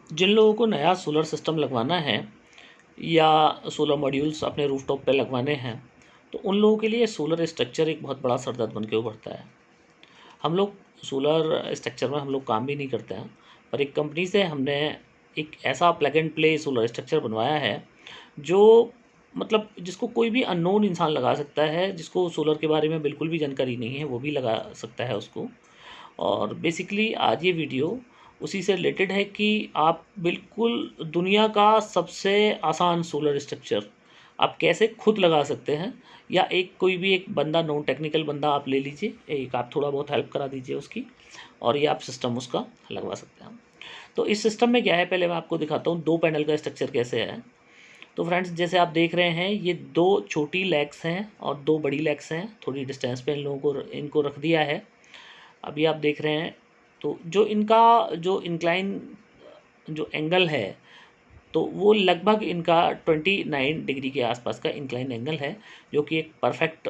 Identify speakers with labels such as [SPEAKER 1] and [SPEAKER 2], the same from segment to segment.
[SPEAKER 1] जिन लोगों को नया सोलर सिस्टम लगवाना है या सोलर मॉड्यूल्स अपने रूफटॉप पे लगवाने हैं, तो उन लोगों के लिए सोलर स्ट्रक्चर एक बहुत बड़ा सरदर्द बन के उभरता है। हम लोग सोलर स्ट्रक्चर में हम लोग काम भी नहीं करते हैं, पर एक कंपनी से हमने एक ऐसा plug and play solar structure बनवाया है जो मतलब जिसको कोई भी अननोन इंसान लगा सकता है, जिसको सोलर के बारे में बिल्कुल भी जानकारी नहीं है वो भी लगा सकता है उसको। और बेसिकली आज ये वीडियो उसी से रिलेटेड है कि आप बिल्कुल दुनिया का सबसे आसान सोलर स्ट्रक्चर आप कैसे खुद लगा सकते हैं, या एक कोई भी एक बंदा नॉन टेक्निकल बंदा आप ले लीजिए, एक आप थोड़ा बहुत हेल्प करा दीजिए उसकी, और ये आप सिस्टम उसका लगवा सकते हैं। तो इस सिस्टम में क्या है, पहले मैं आपको दिखाता हूँ दो पैनल का स्ट्रक्चर कैसे है। तो फ्रेंड्स, जैसे आप देख रहे हैं ये दो छोटी लेग्स हैं और दो बड़ी लेग्स हैं, थोड़ी डिस्टेंस पे इन लोगों को इनको रख दिया है। अभी आप देख रहे हैं तो जो इनका जो इंक्लाइन जो एंगल है, तो वो लगभग इनका 29 डिग्री के आसपास का इंक्लाइन एंगल है, जो कि एक परफेक्ट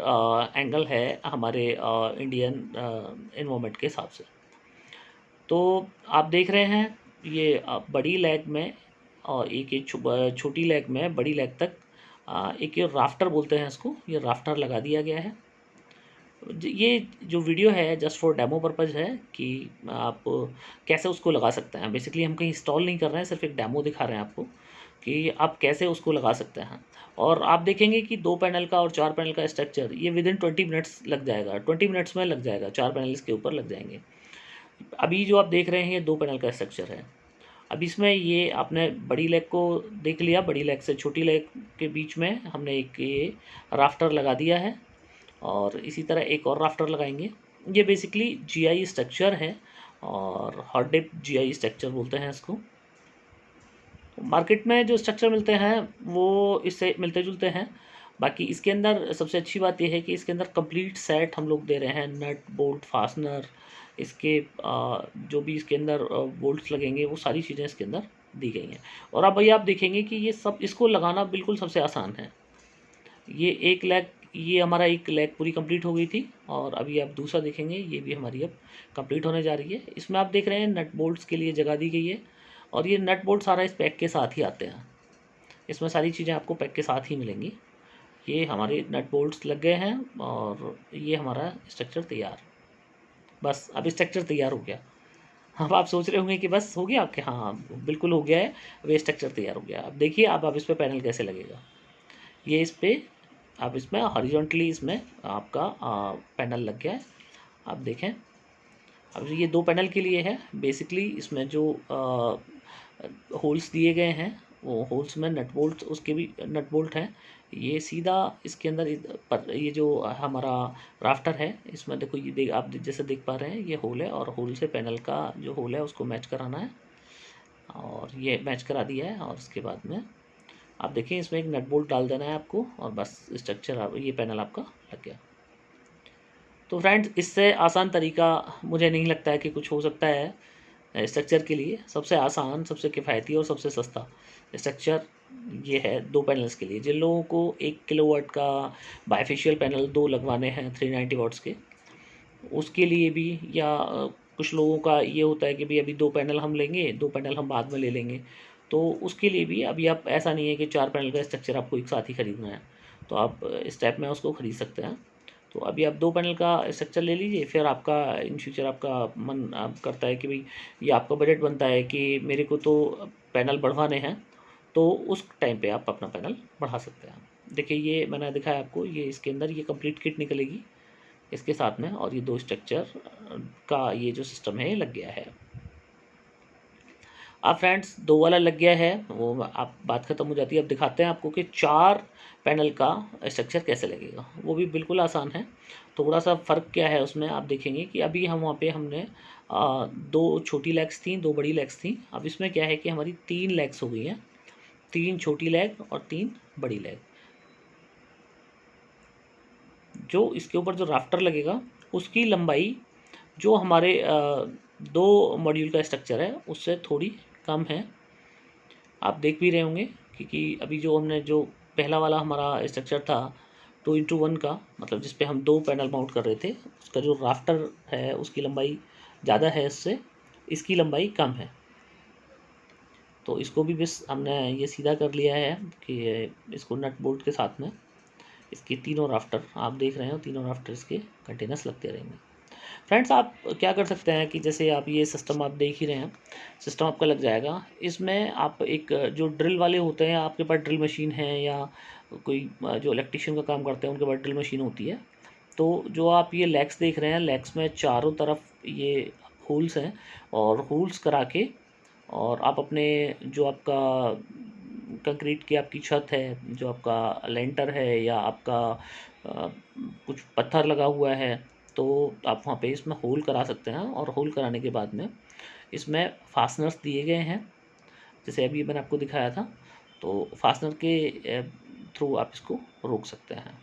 [SPEAKER 1] एंगल है हमारे इंडियन इन्वायरमेंट के हिसाब से। तो आप देख रहे हैं ये बड़ी लेग में और एक ये छोटी लेग में बड़ी लेग तक एक ये राफ्टर बोलते हैं इसको, ये राफ्टर लगा दिया गया है। ये जो वीडियो है जस्ट फॉर डेमो पर्पज़ है कि आप कैसे उसको लगा सकते हैं। बेसिकली हम कहीं इंस्टॉल नहीं कर रहे हैं, सिर्फ एक डेमो दिखा रहे हैं आपको कि आप कैसे उसको लगा सकते हैं। और आप देखेंगे कि 2 पैनल का और 4 पैनल का स्ट्रक्चर ये विदिन 20 मिनट्स लग जाएगा, 20 मिनट्स में लग जाएगा, 4 पैनल इसके ऊपर लग जाएंगे। अभी जो आप देख रहे हैं ये 2 पैनल का स्ट्रक्चर है। अब इसमें ये आपने बड़ी लेग को देख लिया, बड़ी लेग से छोटी लेग के बीच में हमने एक ये राफ्टर लगा दिया है, और इसी तरह एक और राफ्टर लगाएंगे। ये बेसिकली जीआई स्ट्रक्चर है और हॉट डिप जीआई स्ट्रक्चर बोलते हैं इसको। मार्केट में जो स्ट्रक्चर मिलते हैं वो इससे मिलते जुलते हैं। बाकी इसके अंदर सबसे अच्छी बात यह है कि इसके अंदर कंप्लीट सेट हम लोग दे रहे हैं, नट बोल्ट फास्टनर, इसके जो भी इसके अंदर बोल्ट्स लगेंगे वो सारी चीज़ें इसके अंदर दी गई हैं। और अब भाई आप देखेंगे कि ये सब इसको लगाना बिल्कुल सबसे आसान है। ये एक लेग, ये हमारा एक लेग पूरी कंप्लीट हो गई थी, और अभी आप दूसरा देखेंगे ये भी हमारी अब कंप्लीट होने जा रही है। इसमें आप देख रहे हैं नट बोल्ट्स के लिए जगह दी गई है, और ये नट बोल्ट सारा इस पैक के साथ ही आते हैं। इसमें सारी चीज़ें आपको पैक के साथ ही मिलेंगी। ये हमारे नट बोल्ट्स लग गए हैं और ये हमारा स्ट्रक्चर तैयार। बस अब स्ट्रक्चर तैयार हो गया। अब आप सोच रहे होंगे कि बस हो गया आपके, हाँ बिल्कुल हो गया है, अब ये स्ट्रक्चर तैयार हो गया। अब देखिए अब इस पर पैनल कैसे लगेगा। ये इस पर अब इसमें हॉरिजॉन्टली इसमें आपका पैनल लग गया है। आप देखें, अब ये 2 पैनल के लिए है। बेसिकली इसमें जो होल्स दिए गए हैं वो होल्स में नट बोल्ट, उसके भी नट बोल्ट हैं। ये सीधा इसके अंदर पर ये जो हमारा राफ्टर है इसमें देखो, ये देख आप जैसे देख पा रहे हैं ये होल है, और होल से पैनल का जो होल है उसको मैच कराना है, और ये मैच करा दिया है। और उसके बाद में आप देखिए इसमें एक नट बोल्ट डाल देना है आपको, और बस स्ट्रक्चर ये पैनल आपका लग गया। तो फ्रेंड्स, इससे आसान तरीका मुझे नहीं लगता है कि कुछ हो सकता है स्ट्रक्चर के लिए। सबसे आसान, सबसे किफ़ायती और सबसे सस्ता स्ट्रक्चर ये है 2 पैनल्स के लिए। जिन लोगों को 1 किलोवाट का बाइफेशियल पैनल 2 लगवाने हैं 390 वाट्स के, उसके लिए भी, या कुछ लोगों का ये होता है कि भाई अभी 2 पैनल हम लेंगे, 2 पैनल हम बाद में ले लेंगे, तो उसके लिए भी अभी आप, ऐसा नहीं है कि 4 पैनल का स्ट्रक्चर आपको एक साथ ही खरीदना है, तो आप स्टेप में उसको खरीद सकते हैं। तो अभी आप 2 पैनल का स्ट्रक्चर ले लीजिए, फिर आपका इन फ्यूचर आपका मन आप करता है कि भाई ये आपका बजट बनता है कि मेरे को तो पैनल बढ़वाने हैं, तो उस टाइम पे आप अपना पैनल बढ़ा सकते हैं। देखिए ये मैंने दिखाया आपको, ये इसके अंदर ये कंप्लीट किट निकलेगी इसके साथ में, और ये 2 स्ट्रक्चर का ये जो सिस्टम है ये लग गया है। अब फ्रेंड्स 2 वाला लग गया है, वो आप बात ख़त्म हो जाती है। अब दिखाते हैं आपको कि 4 पैनल का स्ट्रक्चर कैसे लगेगा। वो भी बिल्कुल आसान है। थोड़ा सा फ़र्क क्या है उसमें, आप देखेंगे कि अभी हम वहाँ पे हमने 2 छोटी लेग्स थी, 2 बड़ी लेग्स थी। अब इसमें क्या है कि हमारी 3 लेग्स हो गई हैं, 3 छोटी लेग और 3 बड़ी लेग। जो इसके ऊपर जो राफ्टर लगेगा उसकी लंबाई जो हमारे 2 मॉड्यूल का स्ट्रक्चर है उससे थोड़ी कम है। आप देख भी रहे होंगे, क्योंकि अभी जो हमने जो पहला वाला हमारा स्ट्रक्चर था 2x1 का, मतलब जिस पे हम 2 पैनल माउंट कर रहे थे, उसका जो राफ्टर है उसकी लंबाई ज़्यादा है इससे, इसकी लंबाई कम है। तो इसको भी बस हमने ये सीधा कर लिया है कि इसको नट बोल्ट के साथ में इसके तीनों राफ्टर आप देख रहे हो, तीनों राफ्टर इसके कंटिन्यूस लगते रहेंगे। फ्रेंड्स, आप क्या कर सकते हैं कि जैसे आप ये सिस्टम आप देख ही रहे हैं, सिस्टम आपका लग जाएगा। इसमें आप एक जो ड्रिल वाले होते हैं, आपके पास ड्रिल मशीन है या कोई जो इलेक्ट्रिशियन का काम करते हैं उनके पास ड्रिल मशीन होती है, तो जो आप ये लेग्स देख रहे हैं, लेग्स में चारों तरफ ये होल्स हैं, और होल्स करा के और आप अपने जो आपका कंक्रीट की आपकी छत है, जो आपका लेंटर है या आपका कुछ पत्थर लगा हुआ है, तो आप वहाँ पे इसमें होल करा सकते हैं। और होल कराने के बाद में इसमें फास्टनर्स दिए गए हैं, जैसे अभी मैंने आपको दिखाया था, तो फास्टनर के थ्रू आप इसको रोक सकते हैं।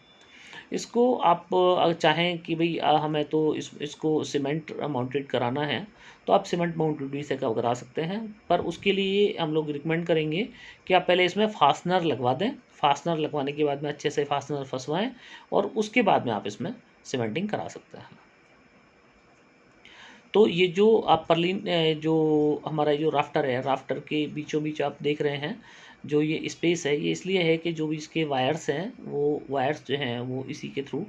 [SPEAKER 1] इसको आप अगर चाहें कि भाई हमें तो इसको सीमेंट माउंटेड कराना है, तो आप सीमेंट माउंटेड भी इसे करा सकते हैं, पर उसके लिए हम लोग रिकमेंड करेंगे कि आप पहले इसमें फास्टनर लगवा दें। फास्टनर लगवाने के बाद में अच्छे से फास्टनर फंसवाएं और उसके बाद में आप इसमें सीमेंटिंग करा सकते हैं। तो ये जो आप परलिन जो हमारा जो राफ्टर है, राफ्टर के बीचों बीच आप देख रहे हैं जो ये स्पेस है, ये इसलिए है कि जो भी इसके वायर्स हैं, वो वायर्स जो हैं वो इसी के थ्रू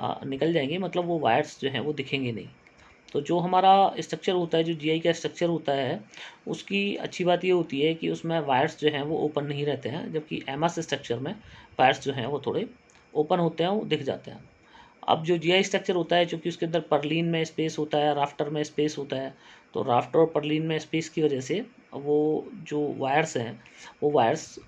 [SPEAKER 1] निकल जाएंगे, मतलब वो वायर्स जो हैं वो दिखेंगे नहीं। तो जो हमारा स्ट्रक्चर होता है, जो जीआई का स्ट्रक्चर होता है, उसकी अच्छी बात ये होती है कि उसमें वायर्स जो हैं वो ओपन नहीं रहते हैं, जबकि एमएस स्ट्रक्चर में वायर्स जो हैं वो थोड़े ओपन होते हैं, वो दिख जाते हैं। अब जो जीआई स्ट्रक्चर होता है, चूँकि उसके अंदर परलीन में स्पेस होता है, राफ्टर में स्पेस होता है, तो राफ्टर और परलीन में स्पेस की वजह से वो जो वायर्स हैं, वो वायर्स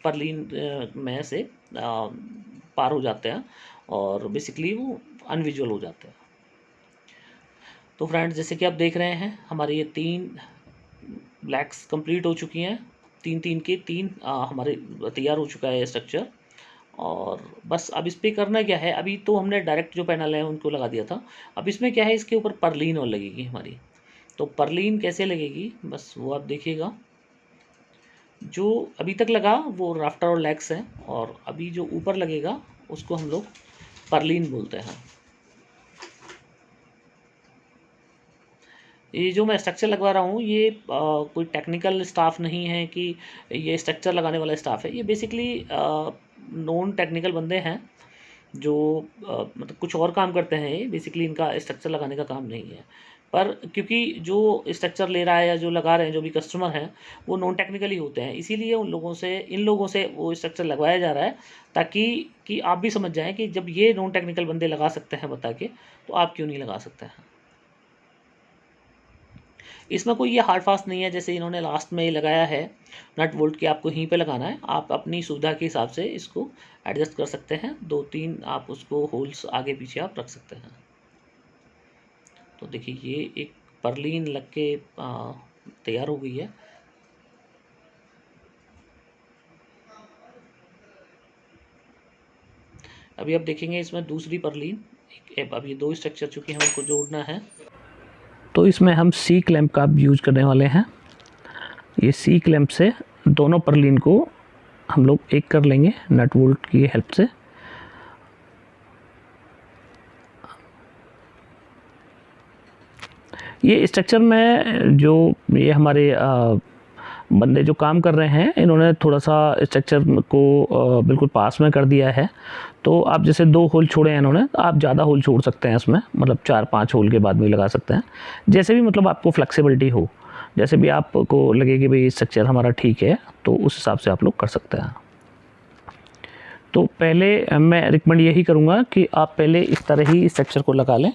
[SPEAKER 1] परलीन में से पार हो जाते हैं और बेसिकली वो अनविजुअल हो जाते हैं। तो फ्रेंड्स, जैसे कि आप देख रहे हैं, हमारे ये 3 ब्लैक्स कंप्लीट हो चुकी हैं, 3 के 3 हमारे तैयार हो चुका है स्ट्रक्चर। और बस अब इस पर करना क्या है, अभी तो हमने डायरेक्ट जो पैनल है उनको लगा दिया था, अब इसमें क्या है, इसके ऊपर परलीन और लगेगी हमारी। तो परलीन कैसे लगेगी, बस वो आप देखिएगा। जो अभी तक लगा वो राफ्टर और लेग्स हैं, और अभी जो ऊपर लगेगा उसको हम लोग परलीन बोलते हैं। ये जो मैं स्ट्रक्चर लगवा रहा हूँ, ये कोई टेक्निकल स्टाफ नहीं है कि ये स्ट्रक्चर लगाने वाला स्टाफ है, ये बेसिकली नॉन टेक्निकल बंदे हैं जो मतलब कुछ और काम करते हैं। ये बेसिकली इनका स्ट्रक्चर लगाने का काम नहीं है, पर क्योंकि जो स्ट्रक्चर ले रहा है या जो लगा रहे हैं, जो भी कस्टमर हैं, वो नॉन टेक्निकल ही होते हैं, इसीलिए इन लोगों से वो स्ट्रक्चर लगवाया जा रहा है, ताकि कि आप भी समझ जाएँ कि जब ये नॉन टेक्निकल बंदे लगा सकते हैं बता के, तो आप क्यों नहीं लगा सकते हैं। इसमें कोई ये हार्ड फास्ट नहीं है, जैसे इन्होंने लास्ट में लगाया है नट बोल्ट के, आपको यहीं पे लगाना है। आप अपनी सुविधा के हिसाब से इसको एडजस्ट कर सकते हैं, 2-3 आप उसको होल्स आगे पीछे आप रख सकते हैं। तो देखिए, ये एक परलीन लग के तैयार हो गई है। अभी आप देखेंगे इसमें दूसरी परलीन, अब ये 2 स्ट्रक्चर चुके हैं, उनको जोड़ना है। तो इसमें हम सी क्लैंप का यूज करने वाले हैं। ये सी क्लैंप से दोनों परलीन को हम लोग एक कर लेंगे नट बोल्ट की हेल्प से। ये स्ट्रक्चर में जो ये हमारे बंदे जो काम कर रहे हैं, इन्होंने थोड़ा सा स्ट्रक्चर को बिल्कुल पास में कर दिया है। तो आप जैसे 2 होल छोड़े हैं इन्होंने, आप ज़्यादा होल छोड़ सकते हैं इसमें, मतलब 4-5 होल के बाद भी लगा सकते हैं, जैसे भी मतलब आपको फ्लेक्सिबिलिटी हो, जैसे भी आपको लगे कि भाई स्ट्रक्चर हमारा ठीक है, तो उस हिसाब से आप लोग कर सकते हैं। तो पहले मैं रिकमेंड यही करूँगा कि आप पहले इस तरह ही स्ट्रक्चर को लगा लें,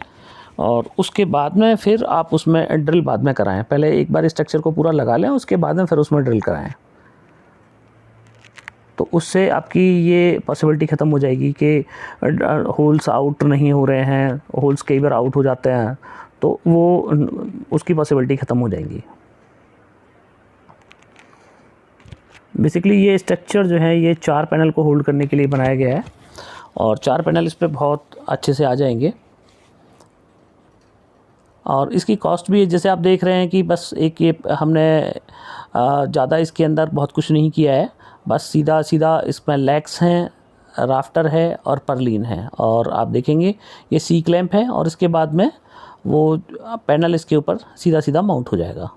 [SPEAKER 1] और उसके बाद में फिर आप उसमें ड्रिल बाद में कराएं। पहले एक बार स्ट्रक्चर को पूरा लगा लें, उसके बाद में फिर उसमें ड्रिल कराएं। तो उससे आपकी ये पॉसिबिलिटी ख़त्म हो जाएगी कि होल्स आउट नहीं हो रहे हैं, होल्स कई बार आउट हो जाते हैं, तो वो उसकी पॉसिबिलिटी ख़त्म हो जाएगी। बेसिकली ये स्ट्रक्चर जो है, ये 4 पैनल को होल्ड करने के लिए बनाया गया है, और 4 पैनल इस पर बहुत अच्छे से आ जाएंगे। और इसकी कॉस्ट भी जैसे आप देख रहे हैं कि बस एक ये हमने ज़्यादा इसके अंदर बहुत कुछ नहीं किया है, बस सीधा सीधा इसमें लेग्स हैं, राफ्टर है और परलीन है, और आप देखेंगे ये सी क्लैंप है, और इसके बाद में वो पैनल इसके ऊपर सीधा सीधा माउंट हो जाएगा।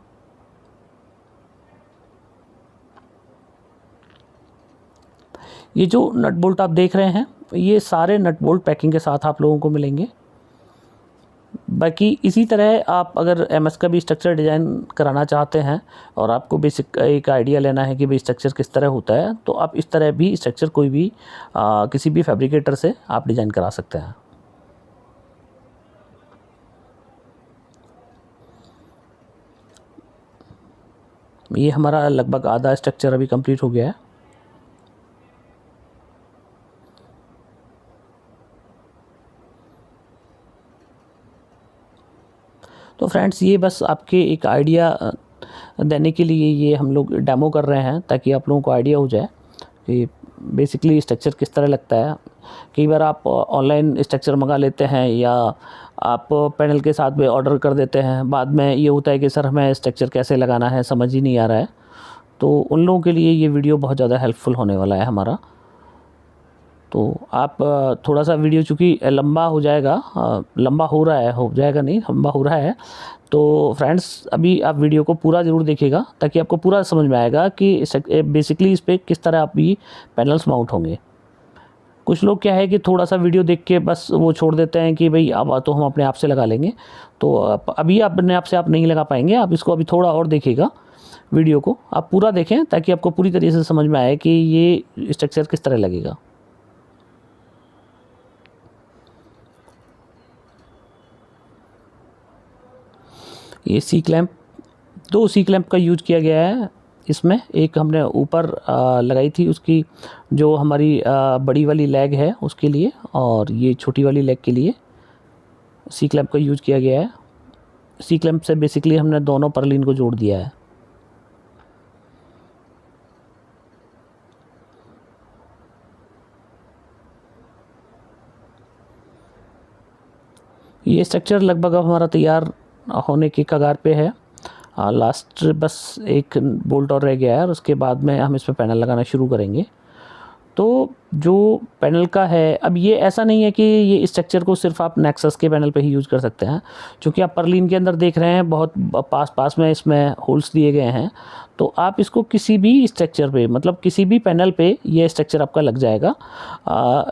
[SPEAKER 1] ये जो नट बोल्ट आप देख रहे हैं, ये सारे नट बोल्ट पैकिंग के साथ आप लोगों को मिलेंगे। बाकी इसी तरह आप अगर एमएस का भी स्ट्रक्चर डिज़ाइन कराना चाहते हैं और आपको बेसिक एक आइडिया लेना है कि भाई स्ट्रक्चर किस तरह होता है, तो आप इस तरह भी स्ट्रक्चर कोई भी किसी भी फैब्रिकेटर से आप डिज़ाइन करा सकते हैं। ये हमारा लगभग आधा स्ट्रक्चर अभी कंप्लीट हो गया है। तो फ्रेंड्स, ये बस आपके एक आइडिया देने के लिए ये हम लोग डेमो कर रहे हैं, ताकि आप लोगों को आइडिया हो जाए कि बेसिकली स्ट्रक्चर किस तरह लगता है। कई बार आप ऑनलाइन स्ट्रक्चर मंगा लेते हैं या आप पैनल के साथ में ऑर्डर कर देते हैं, बाद में ये होता है कि सर हमें स्ट्रक्चर कैसे लगाना है समझ ही नहीं आ रहा है। तो उन लोगों के लिए ये वीडियो बहुत ज़्यादा हेल्पफुल होने वाला है हमारा। तो आप थोड़ा सा वीडियो चूँकि लंबा हो जाएगा, लंबा हो रहा है, हो जाएगा नहीं, लंबा हो रहा है। तो फ्रेंड्स, अभी आप वीडियो को पूरा ज़रूर देखिएगा, ताकि आपको पूरा समझ में आएगा कि बेसिकली इस पर किस तरह आप ये पैनल्स माउंट होंगे। कुछ लोग क्या है कि थोड़ा सा वीडियो देख के बस वो छोड़ देते हैं कि भाई अब तो हम अपने आप से लगा लेंगे। तो अभी अपने आप से आप नहीं लगा पाएंगे, आप इसको अभी थोड़ा और देखिएगा, वीडियो को आप पूरा देखें, ताकि आपको पूरी तरीके से समझ में आए कि ये स्ट्रक्चर किस तरह लगेगा। ये सी क्लैंप, 2 सी क्लैंप का यूज किया गया है इसमें। एक हमने ऊपर लगाई थी उसकी जो हमारी बड़ी वाली लेग है उसके लिए, और ये छोटी वाली लेग के लिए सी क्लैंप का यूज किया गया है। सी क्लैंप से बेसिकली हमने दोनों पर्लिन को जोड़ दिया है। ये स्ट्रक्चर लगभग अब हमारा तैयार होने की कगार पे है। लास्ट बस एक बोल्ट और रह गया है और उसके बाद में हम इस पर पैनल लगाना शुरू करेंगे। तो जो पैनल का है, अब ये ऐसा नहीं है कि ये स्ट्रक्चर को सिर्फ आप नेक्सस के पैनल पे ही यूज़ कर सकते हैं, क्योंकि आप पर्लिन के अंदर देख रहे हैं बहुत पास में इसमें होल्स दिए गए हैं। तो आप इसको किसी भी स्ट्रक्चर पे, मतलब किसी भी पैनल पे ये स्ट्रक्चर आपका लग जाएगा।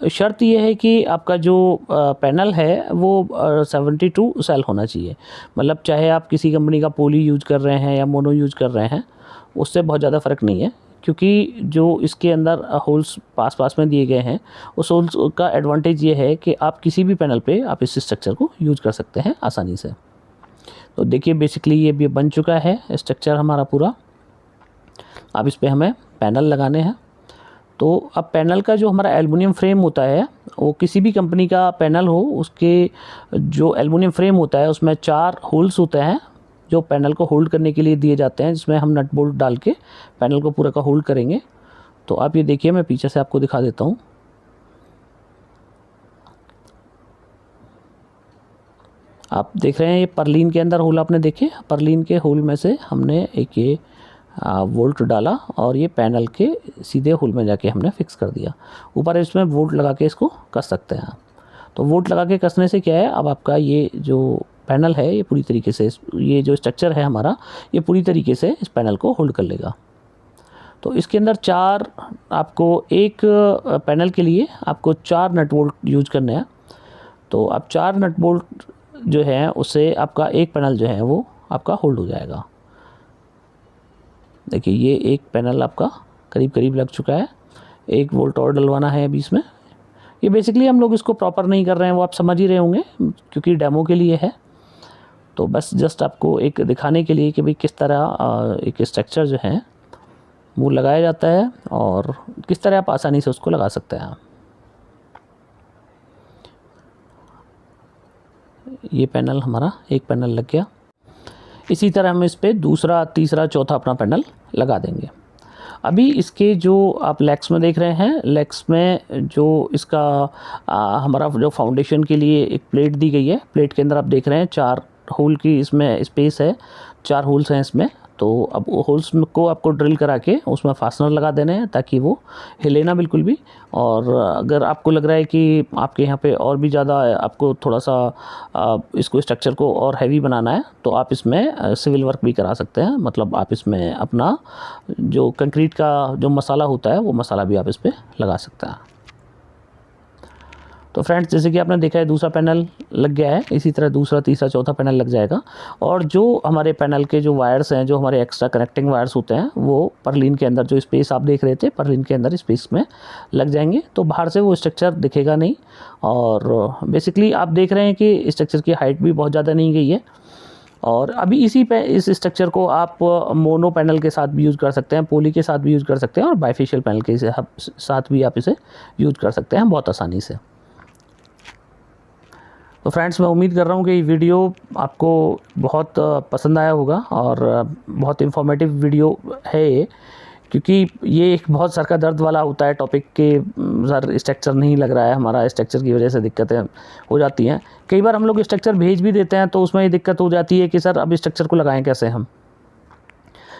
[SPEAKER 1] शर्त ये है कि आपका जो पैनल है वो 72 सेल होना चाहिए। मतलब चाहे आप किसी कंपनी का पोली यूज़ कर रहे हैं या मोनो यूज़ कर रहे हैं, उससे बहुत ज़्यादा फ़र्क नहीं है, क्योंकि जो इसके अंदर होल्स पास में दिए गए हैं, उस होल्स का एडवांटेज ये है कि आप किसी भी पैनल पे आप इस स्ट्रक्चर को यूज़ कर सकते हैं आसानी से। तो देखिए बेसिकली ये भी बन चुका है स्ट्रक्चर हमारा पूरा। अब इस पे हमें पैनल लगाने हैं। तो अब पैनल का जो हमारा एल्युमिनियम फ्रेम होता है, वो किसी भी कंपनी का पैनल हो, उसके जो एल्युमिनियम फ्रेम होता है उसमें 4 होल्स होते हैं जो पैनल को होल्ड करने के लिए दिए जाते हैं, जिसमें हम नट बोल्ट डाल के पैनल को पूरा का होल्ड करेंगे। तो आप ये देखिए, मैं पीछे से आपको दिखा देता हूँ। आप देख रहे हैं ये पर्लिन के अंदर होल आपने देखे, पर्लिन के होल में से हमने एक ये वोल्ट डाला और ये पैनल के सीधे होल में जाके हमने फिक्स कर दिया। ऊपर इसमें वोल्ट लगा के इसको कस सकते हैं। तो वोल्ट लगा के कसने से क्या है, अब आपका ये जो पैनल है ये पूरी तरीके से, ये जो स्ट्रक्चर है हमारा, ये पूरी तरीके से इस पैनल को होल्ड कर लेगा। तो इसके अंदर 4 आपको, एक पैनल के लिए आपको 4 नट बोल्ट यूज करने हैं। तो आप 4 नट बोल्ट जो है उससे आपका एक पैनल जो है वो आपका होल्ड हो जाएगा। देखिए ये एक पैनल आपका करीब लग चुका है। 1 वोल्ट और डलवाना है अभी इसमें। ये बेसिकली हम लोग इसको प्रॉपर नहीं कर रहे हैं, वो आप समझ ही रहे होंगे, क्योंकि डेमो के लिए है। तो बस जस्ट आपको एक दिखाने के लिए कि भाई किस तरह एक स्ट्रक्चर जो है वो लगाया जाता है और किस तरह आप आसानी से उसको लगा सकते हैं। ये पैनल हमारा एक पैनल लग गया। इसी तरह हम इस पे दूसरा, तीसरा, चौथा अपना पैनल लगा देंगे। अभी इसके जो आप लेग्स में देख रहे हैं, लेग्स में जो इसका हमारा जो फाउंडेशन के लिए एक प्लेट दी गई है, प्लेट के अंदर आप देख रहे हैं 4 होल की इसमें स्पेस है, 4 होल्स हैं इसमें। तो अब होल्स को आपको ड्रिल करा के उसमें फास्टनर लगा देने हैं ताकि वो हिले ना बिल्कुल भी। और अगर आपको लग रहा है कि आपके यहाँ पे और भी ज़्यादा आपको थोड़ा सा इसको स्ट्रक्चर को और हैवी बनाना है तो आप इसमें सिविल वर्क भी करा सकते हैं। मतलब आप इसमें अपना जो कंक्रीट का जो मसाला होता है वो मसाला भी आप इस पर लगा सकते हैं। तो फ्रेंड्स, जैसे कि आपने देखा है दूसरा पैनल लग गया है, इसी तरह दूसरा, तीसरा, चौथा पैनल लग जाएगा। और जो हमारे पैनल के जो वायर्स हैं, जो हमारे एक्स्ट्रा कनेक्टिंग वायर्स होते हैं, वो परलिन के अंदर जो स्पेस आप देख रहे थे, परलिन के अंदर स्पेस में लग जाएंगे। तो बाहर से वो स्ट्रक्चर दिखेगा नहीं। और बेसिकली आप देख रहे हैं कि स्ट्रक्चर की हाइट भी बहुत ज़्यादा नहीं गई है। और अभी इस स्ट्रक्चर को आप मोनो पैनल के साथ भी यूज़ कर सकते हैं, पोली के साथ भी यूज़ कर सकते हैं और बाइफेशियल पैनल के साथ भी आप इसे यूज़ कर सकते हैं बहुत आसानी से। तो फ्रेंड्स, मैं उम्मीद कर रहा हूँ कि ये वीडियो आपको बहुत पसंद आया होगा और बहुत इन्फॉर्मेटिव वीडियो है ये, क्योंकि ये एक बहुत सर का दर्द वाला होता है टॉपिक के सर स्ट्रक्चर नहीं लग रहा है, हमारा स्ट्रक्चर की वजह से दिक्कतें हो जाती हैं। कई बार हम लोग स्ट्रक्चर भेज भी देते हैं तो उसमें ये दिक्कत हो जाती है कि सर अब स्ट्रक्चर को लगाएं कैसे हम,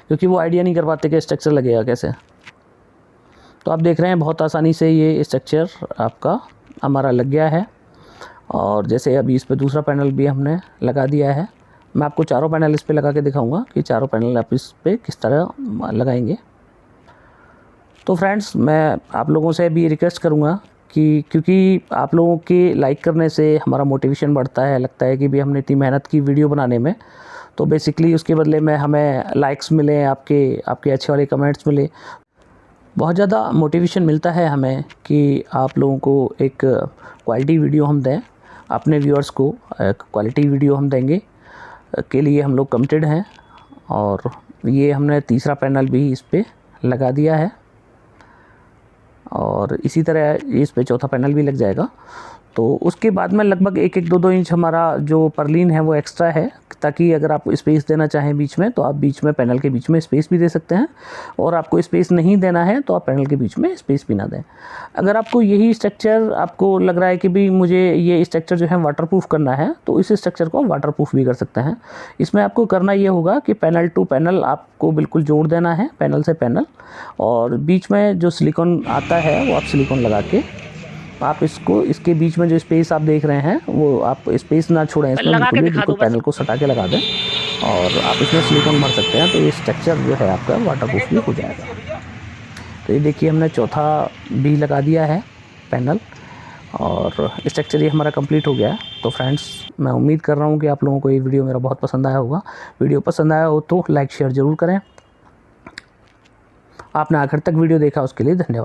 [SPEAKER 1] क्योंकि वो आइडिया नहीं कर पाते कि स्ट्रक्चर लगेगा कैसे। तो आप देख रहे हैं बहुत आसानी से ये स्ट्रक्चर आपका हमारा लग गया है। और जैसे अभी इस पे दूसरा पैनल भी हमने लगा दिया है। मैं आपको चारों पैनल इस पे लगा के दिखाऊंगा कि चारों पैनल आप इस पे किस तरह लगाएंगे। तो फ्रेंड्स, मैं आप लोगों से भी रिक्वेस्ट करूंगा कि क्योंकि आप लोगों के लाइक करने से हमारा मोटिवेशन बढ़ता है, लगता है कि भी हमने इतनी मेहनत की वीडियो बनाने में, तो बेसिकली उसके बदले में हमें लाइक्स मिले, आपके अच्छे वाले कमेंट्स मिले, बहुत ज़्यादा मोटिवेशन मिलता है हमें कि आप लोगों को एक क्वालिटी वीडियो हम दें, अपने व्यूअर्स को क्वालिटी वीडियो हम देंगे के लिए हम लोग कमिटेड हैं। और ये हमने तीसरा पैनल भी इस पे लगा दिया है और इसी तरह इस पे चौथा पैनल भी लग जाएगा। तो उसके बाद में लगभग 1-1, 2-2 इंच हमारा जो परलिन है वो एक्स्ट्रा है, ताकि अगर आप स्पेस देना चाहें बीच में तो आप बीच में पैनल के बीच में स्पेस भी दे सकते हैं, और आपको स्पेस नहीं देना है तो आप पैनल के बीच में स्पेस भी ना दें। अगर आपको यही स्ट्रक्चर आपको लग रहा है कि भी मुझे ये स्ट्रक्चर जो है वाटरप्रूफ करना है, तो इस स्ट्रक्चर को वाटरप्रूफ भी कर सकते हैं। इसमें आपको करना ये होगा कि पैनल टू पैनल आपको बिल्कुल जोड़ देना है, पैनल से पैनल, और बीच में जो सिलिकॉन आता है वो आप सिलिकॉन लगा के आप इसके बीच में जो स्पेस आप देख रहे हैं वो आप स्पेस ना छोड़ें, इसमें बिल्कुल पैनल को सटा के लगा दें और आप इसमें सिलिकॉन भर सकते हैं। तो ये स्ट्रक्चर जो है आपका वाटरप्रूफ भी हो जाएगा। तो ये देखिए हमने चौथा भी लगा दिया है पैनल और स्ट्रक्चर ये हमारा कंप्लीट हो गया है। तो फ्रेंड्स, मैं उम्मीद कर रहा हूँ कि आप लोगों को ये वीडियो मेरा बहुत पसंद आया होगा। वीडियो पसंद आया हो तो लाइक शेयर ज़रूर करें। आपने आखिर तक वीडियो देखा उसके लिए धन्यवाद।